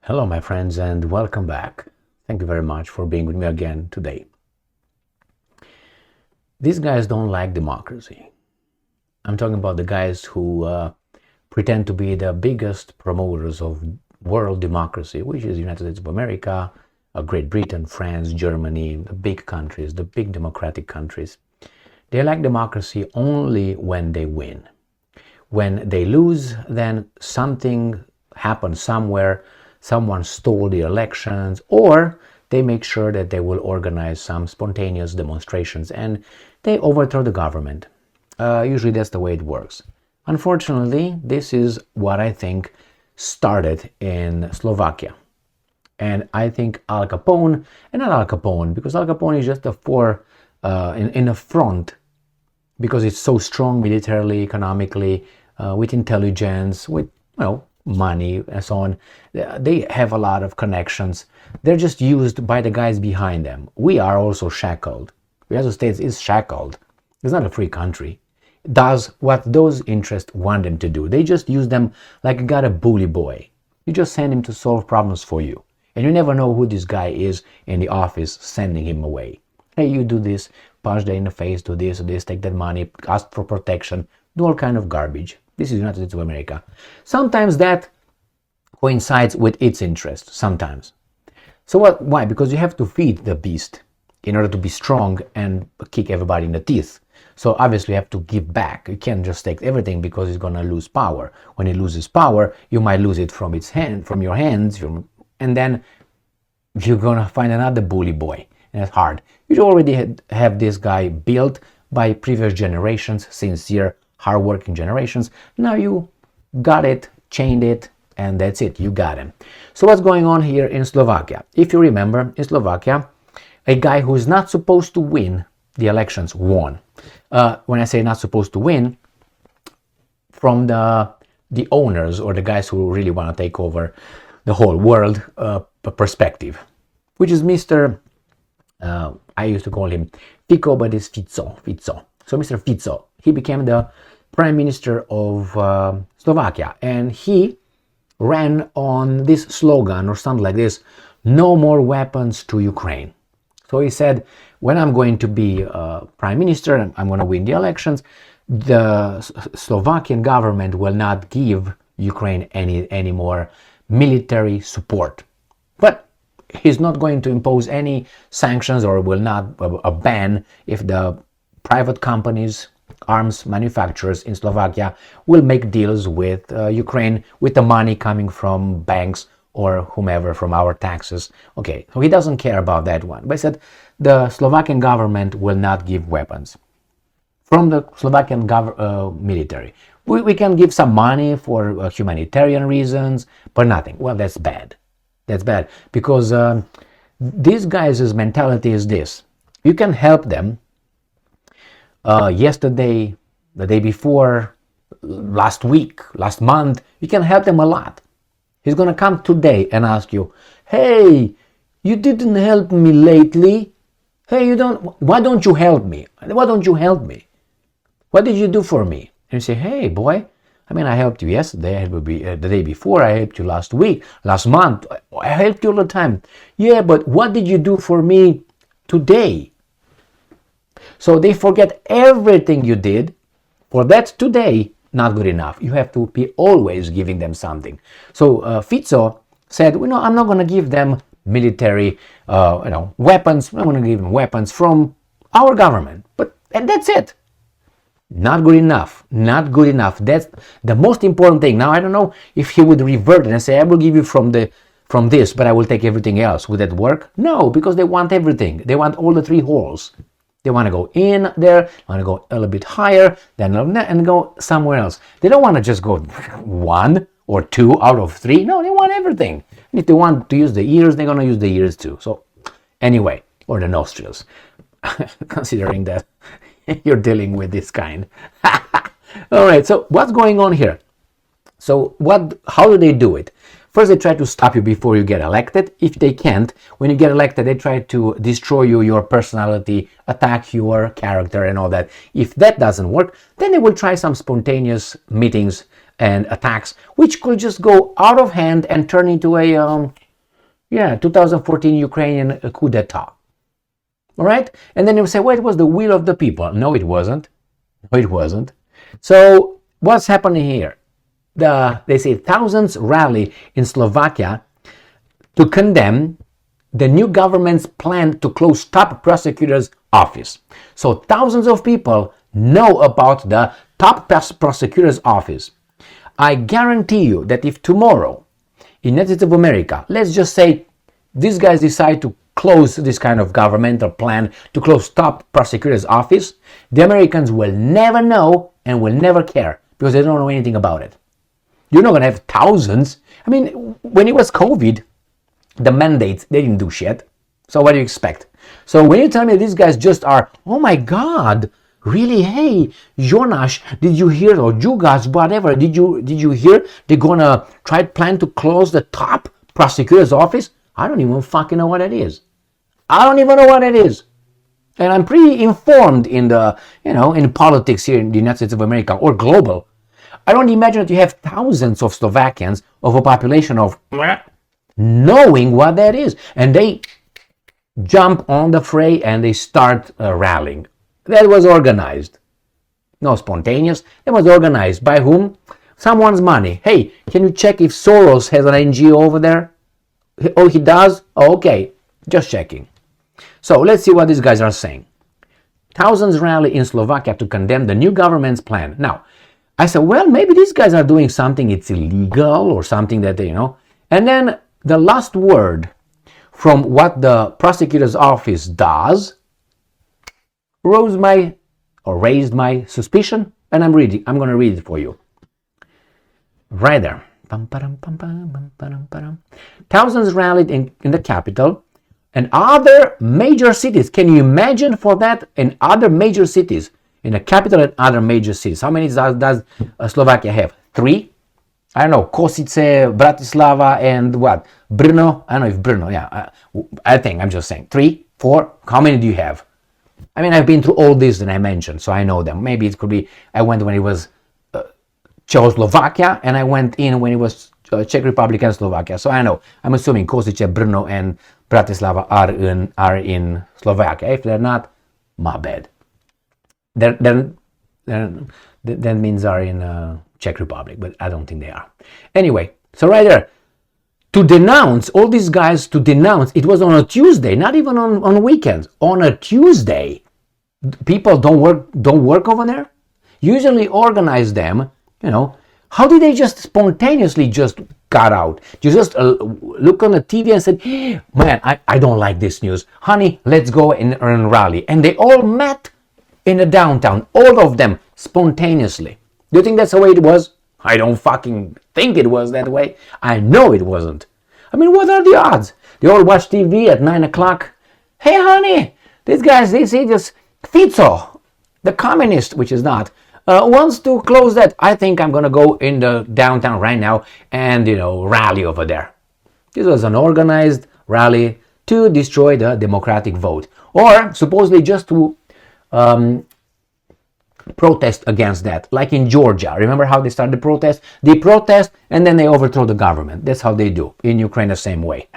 Hello, my friends, and welcome back. Thank you very much for being with me again today. These guys don't like democracy. I'm talking about the guys who pretend to be the biggest promoters of world democracy, which is the United States of America, Great Britain, France, Germany, the big countries, the big democratic countries. They like democracy only when they win. When they lose, then something happened somewhere. Someone stole the elections, or they make sure that they will organize some spontaneous demonstrations and they overthrow the government. Usually that's the way it works. Unfortunately, this is what I think started in Slovakia. And I think Al Capone, and not Al Capone, because Al Capone is just in a front, because it's so strong militarily, economically, with intelligence, with, money and so on. They have a lot of connections. They're just used by the guys behind them. We are also shackled. The United States is shackled. It's not a free country. It does what those interests want them to do. They just use them like you got a bully boy. You just send him to solve problems for you. And you never know who this guy is in the office sending him away. Hey, you do this, punch them in the face, do this, take that money, ask for protection, do all kind of garbage. This is the United States of America. Sometimes that coincides with its interest, sometimes. So why? Because you have to feed the beast in order to be strong and kick everybody in the teeth. So obviously you have to give back. You can't just take everything because it's going to lose power. When it loses power, you might lose it from your hands, and then you're going to find another bully boy. And it's hard. You already have this guy built by previous generations, sincere, hard-working generations. Now you got it, chained it, and that's it. You got him. So what's going on here in Slovakia? If you remember, in Slovakia, a guy who is not supposed to win the elections won. When I say not supposed to win, from the owners or the guys who really want to take over the whole world perspective, which is Mr. I used to call him Fico, but it's Fico. So Mr. Fico, he became the Prime Minister of Slovakia, and he ran on this slogan or something like this: no more weapons to Ukraine. So he said, when I'm going to be Prime Minister and I'm going to win the elections, the Slovakian government will not give Ukraine any more military support. But he's not going to impose any sanctions or will not a ban if the private companies, arms manufacturers in Slovakia will make deals with Ukraine with the money coming from banks or whomever from our taxes. Okay, so he doesn't care about that one. But he said the Slovakian government will not give weapons from the Slovakian military. We can give some money for humanitarian reasons, but nothing. Well, that's bad. That's bad because these guys' mentality is this: you can help them. Yesterday, the day before, last week, last month, you can help them a lot. He's going to come today and ask you, hey, you didn't help me lately. Hey, why don't you help me? Why don't you help me? What did you do for me? And you say, hey, boy, I helped you yesterday, it would be the day before, I helped you last week, last month, I helped you all the time. Yeah, but what did you do for me today? So they forget everything you did. For that today, not good enough. You have to be always giving them something. So Fico said, I'm not going to give them military weapons. I'm going to give them weapons from our government. And that's it. Not good enough. Not good enough. That's the most important thing. Now, I don't know if he would revert and say, I will give you from this, but I will take everything else. Would that work? No, because they want everything. They want all the three holes. They want to go in there, they want to go a little bit higher, and go somewhere else. They don't want to just go 1 or 2 out of 3. No, they want everything. And if they want to use the ears, they're going to use the ears too. So anyway, or the nostrils, considering that you're dealing with this kind. All right, so what's going on here? So how do they do it? First, they try to stop you before you get elected. If they can't, when you get elected, they try to destroy you, your personality, attack your character and all that. If that doesn't work, then they will try some spontaneous meetings and attacks, which could just go out of hand and turn into a 2014 Ukrainian coup d'etat. All right? And then you say, well, it was the will of the people. No, it wasn't. No, it wasn't. So what's happening here? They say thousands rally in Slovakia to condemn the new government's plan to close top prosecutor's office. So thousands of people know about the top prosecutor's office. I guarantee you that if tomorrow in United States of America, let's just say these guys decide to close this kind of governmental plan to close top prosecutor's office, the Americans will never know and will never care because they don't know anything about it. You're not going to have thousands. I mean, when it was COVID, the mandates, they didn't do shit. So what do you expect? So when you tell me these guys just are, oh my God, really? Hey, Jonas, did you hear, or Jugas, whatever, did you hear they're gonna plan to close the top prosecutor's office? I don't even fucking know what it is. I don't even know what it is. And I'm pretty informed in in politics here in the United States of America or global. I don't imagine that you have thousands of Slovakians of a population of knowing what that is. And they jump on the fray and they start rallying. That was organized. No spontaneous. It was organized. By whom? Someone's money. Hey, can you check if Soros has an NGO over there? Oh, he does? Oh, okay. Just checking. So let's see what these guys are saying. Thousands rally in Slovakia to condemn the new government's plan. Now, I said, well, maybe these guys are doing something it's illegal or something that they, And then the last word from what the prosecutor's office does raised my suspicion, and I'm going to read it for you. Right there. Thousands rallied in the capital and other major cities. Can you imagine for that? In other major cities, in the capital and other major cities. How many does Slovakia have? 3? I don't know, Košice, Bratislava, and what? Brno? I don't know if Brno, yeah. I think, I'm just saying. 3, 4? How many do you have? I mean, I've been through all these that I mentioned, so I know them. Maybe it could be, I went when it was Czechoslovakia, and I went in when it was Czech Republic and Slovakia. So I know. I'm assuming Košice, Brno, and Bratislava are in Slovakia. If they're not, my bad. That means are in Czech Republic, but I don't think they are. Anyway, so right there, to denounce, all these guys to denounce, it was on a Tuesday, not even on weekends, on a Tuesday. People don't work over there? Usually organize them, How did they just spontaneously just got out? You just look on the TV and said, man, I don't like this news. Honey, let's go and rally. And they all met in the downtown, all of them, spontaneously. Do you think that's the way it was? I don't fucking think it was that way. I know it wasn't. I mean, what are the odds? They all watch TV at 9 o'clock. Hey, honey, these guys, they see this Fico, the communist, which is not, wants to close that. I think I'm going to go in the downtown right now and, rally over there. This was an organized rally to destroy the democratic vote. Or supposedly just to protest against that, like in Georgia. Remember how they started the protest? They protest and then they overthrow the government. That's how they do. In Ukraine, the same way.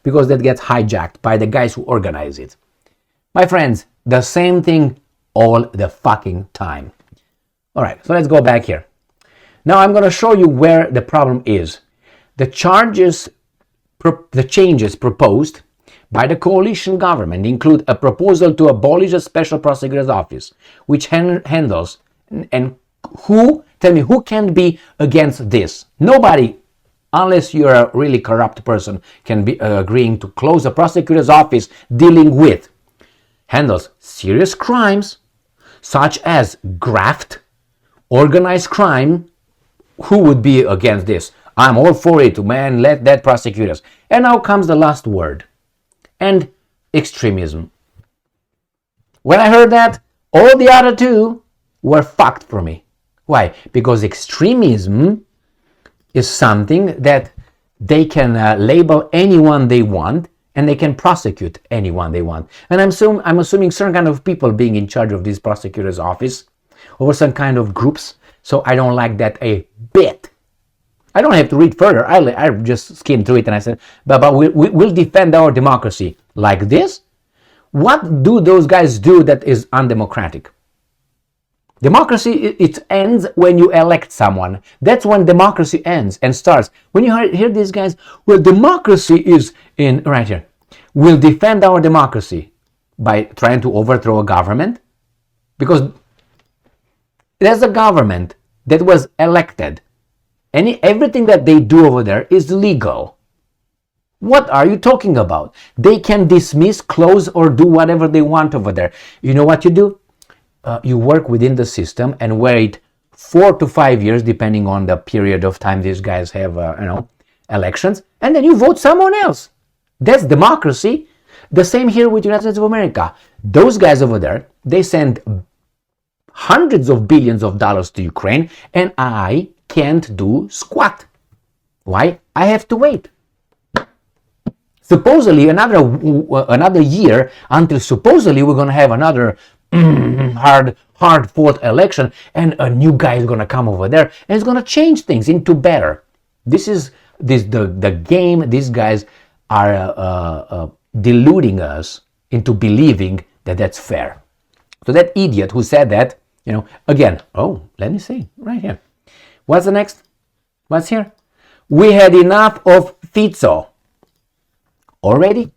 Because that gets hijacked by the guys who organize it. My friends, the same thing all the fucking time. Alright, so let's go back here. Now I'm going to show you where the problem is. The changes proposed by the coalition government include a proposal to abolish a special prosecutor's office, which handles, and who can be against this? Nobody, unless you're a really corrupt person, can be agreeing to close a prosecutor's office dealing with, handles serious crimes, such as graft, organized crime. Who would be against this? I'm all for it, man, let that prosecutors. And now comes the last word. And extremism. When I heard that, all the other two were fucked for me. Why? Because extremism is something that they can label anyone they want and they can prosecute anyone they want. And I'm assuming certain kind of people being in charge of this prosecutor's office or some kind of groups. So I don't like that a bit. I don't have to read further. I just skimmed through it and I said, but we'll defend our democracy like this. What do those guys do that is undemocratic? Democracy, it ends when you elect someone. That's when democracy ends and starts. When you hear these guys, well, democracy is in, right here, we'll defend our democracy by trying to overthrow a government, because there's a government that was elected. Everything that they do over there is legal. What are you talking about? They can dismiss, close, or do whatever they want over there. You know what you do? You work within the system and wait 4 to 5 years, depending on the period of time these guys have, elections, and then you vote someone else. That's democracy. The same here with the United States of America. Those guys over there, they send hundreds of billions of dollars to Ukraine, and I can't do squat. Why? I have to wait. Supposedly another year until supposedly we're going to have another hard fought election, and a new guy is going to come over there and it's going to change things into better. This is the game. These guys are deluding us into believing that that's fair. So that idiot who said that, again, let me see right here. What's the next? What's here? We had enough of Fico. Already?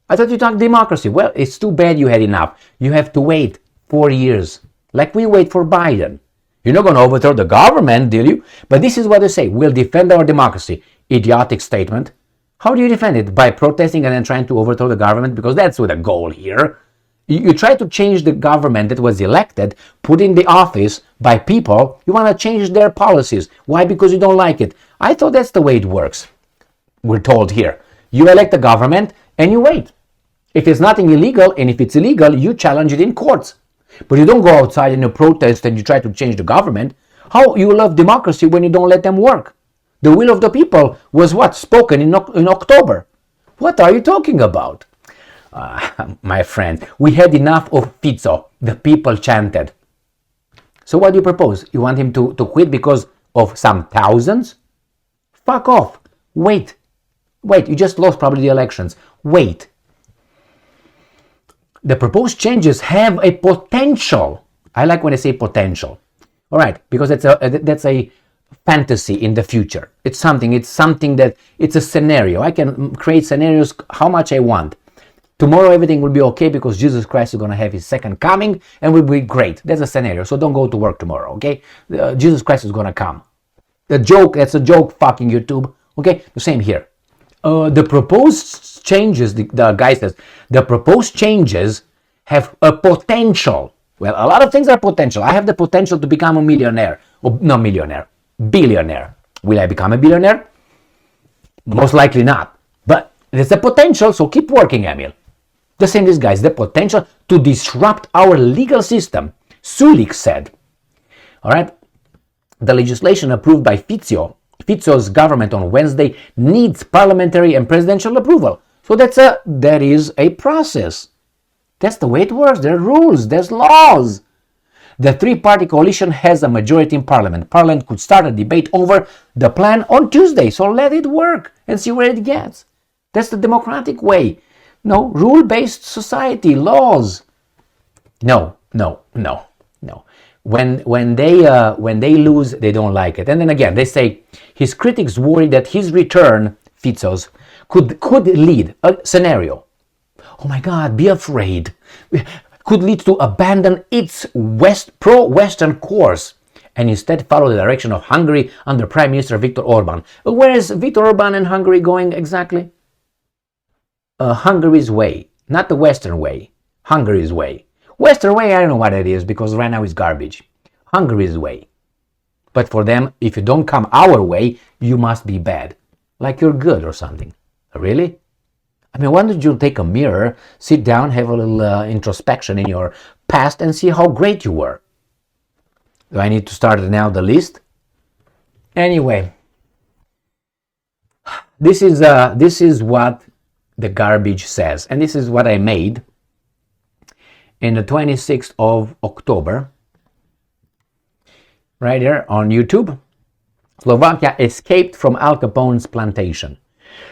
I thought you talked democracy. Well, it's too bad you had enough. You have to wait 4 years, like we wait for Biden. You're not going to overthrow the government, do you? But this is what they say. We'll defend our democracy. Idiotic statement. How do you defend it? By protesting and then trying to overthrow the government? Because that's the goal here. You try to change the government that was elected, put in the office by people. You want to change their policies. Why? Because you don't like it. I thought that's the way it works. We're told here. You elect the government and you wait. If it's nothing illegal, and if it's illegal, you challenge it in courts. But you don't go outside and you protest and you try to change the government. How you love democracy when you don't let them work? The will of the people was what? Spoken in October. What are you talking about? My friend, we had enough of Fico. The people chanted. So what do you propose? You want him to quit because of some thousands? Fuck off. Wait, you just lost probably the elections. Wait. The proposed changes have a potential. I like when I say potential. All right, because that's a fantasy in the future. It's something that it's a scenario. I can create scenarios how much I want. Tomorrow everything will be okay because Jesus Christ is going to have his second coming and will be great. That's a scenario. So don't go to work tomorrow, okay? Jesus Christ is going to come. That's a joke, fucking YouTube. Okay? The same here. The proposed changes, the guy says, the proposed changes have a potential. Well, a lot of things are potential. I have the potential to become a millionaire. Or, no, millionaire. Billionaire. Will I become a billionaire? Most likely not. But there's a potential, so keep working, Emil. The same as guys, the potential to disrupt our legal system. Sulik said. All right. The legislation approved by Fico's government on Wednesday needs parliamentary and presidential approval. So that is a process. That's the way it works. There are rules, there's laws. The three-party coalition has a majority in parliament. Parliament could start a debate over the plan on Tuesday. So let it work and see where it gets. That's the democratic way. No, rule-based society, laws. No. When they lose, they don't like it. And then again, they say his critics worry that his return, Fico's, could lead a scenario. Oh my God, be afraid. Could lead to abandon its pro-Western course and instead follow the direction of Hungary under Prime Minister Viktor Orban. Where is Viktor Orban and Hungary going exactly? Hungary's way, not the Western way. Hungary's way. Western way, I don't know what it is because right now it's garbage. Hungary's way. But for them, if you don't come our way, you must be bad. Like you're good or something. Really? I mean, why don't you take a mirror, sit down, have a little introspection in your past and see how great you were? Do I need to start now the list? Anyway, this is what the garbage says. And this is what I made in the 26th of October, right here on YouTube. Slovakia escaped from Al Capone's plantation.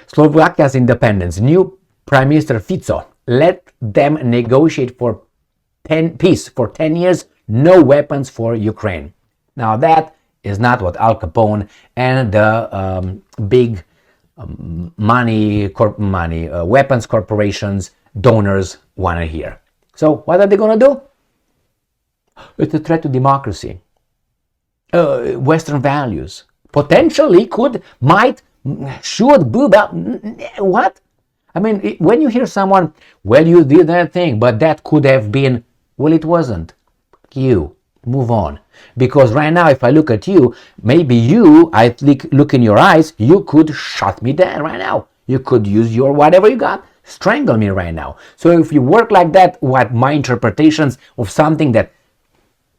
Slovakia's independence. New Prime Minister Fico let them negotiate for peace for 10 years, no weapons for Ukraine. Now that is not what Al Capone and the big weapons corporations, donors want to hear. So what are they going to do? It's a threat to democracy, Western values. Potentially could, might, should, what? I mean, when you hear someone, well, you did that thing, but that could have been, well, it wasn't. You, move on. Because right now, if I look at you, maybe you, I look in your eyes, you could shut me down right now. You could use your whatever you got, strangle me right now. So if you work like that, what my interpretations of something that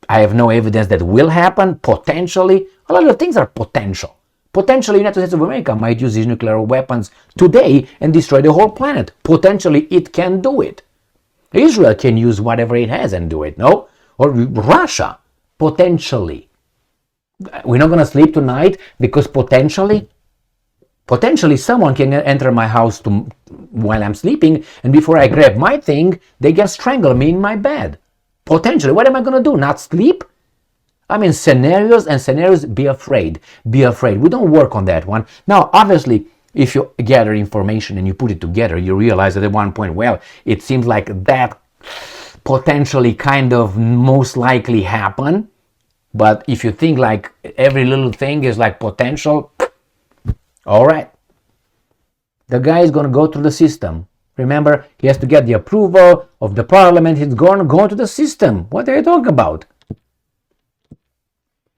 I have no evidence that will happen, potentially, a lot of things are potential. Potentially, United States of America might use these nuclear weapons today and destroy the whole planet. Potentially, it can do it. Israel can use whatever it has and do it, no? Or Russia, potentially. We're not going to sleep tonight because potentially someone can enter my house while I'm sleeping, and before I grab my thing, they can strangle me in my bed. Potentially. What am I going to do? Not sleep? I mean, scenarios, be afraid. Be afraid. We don't work on that one. Now, obviously, if you gather information and you put it together, you realize that at one point, well, it seems like that potentially kind of most likely happen. But if you think like every little thing is like potential, all right. The guy is going to go through the system. Remember, he has to get the approval of the parliament. He's going to go to the system. What are you talking about?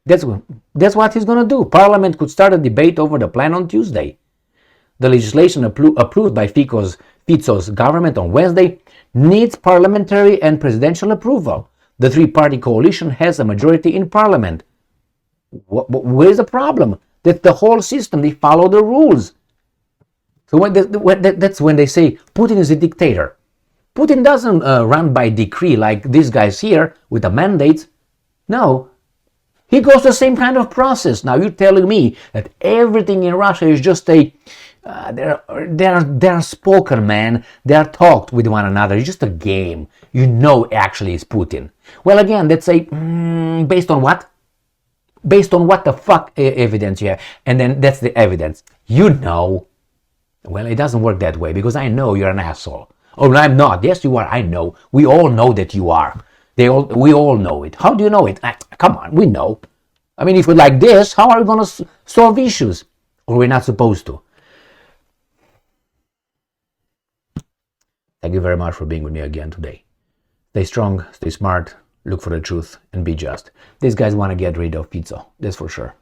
That's what he's going to do. Parliament could start a debate over the plan on Tuesday. The legislation approved by Fico's government on Wednesday needs parliamentary and presidential approval. The three-party coalition has a majority in parliament. Where's the problem? That the whole system, they follow the rules. So that's when they say Putin is a dictator. Putin doesn't run by decree like these guys here with the mandates. No, he goes the same kind of process. Now you're telling me that everything in Russia is just they're spoken, man. They're talked with one another. It's just a game. You know, actually, it's Putin. Well, again, let's say based on what? Based on what the fuck evidence you have, and then that's the evidence. You know. Well, it doesn't work that way because I know you're an asshole. Oh, I'm not. Yes, you are. I know. We all know that you are. We all know it. How do you know it? Come on, we know. I mean, if we're like this, how are we going to solve issues? Or we're not supposed to? Thank you very much for being with me again today. Stay strong, stay smart, look for the truth, and be just. These guys want to get rid of pizza. That's for sure.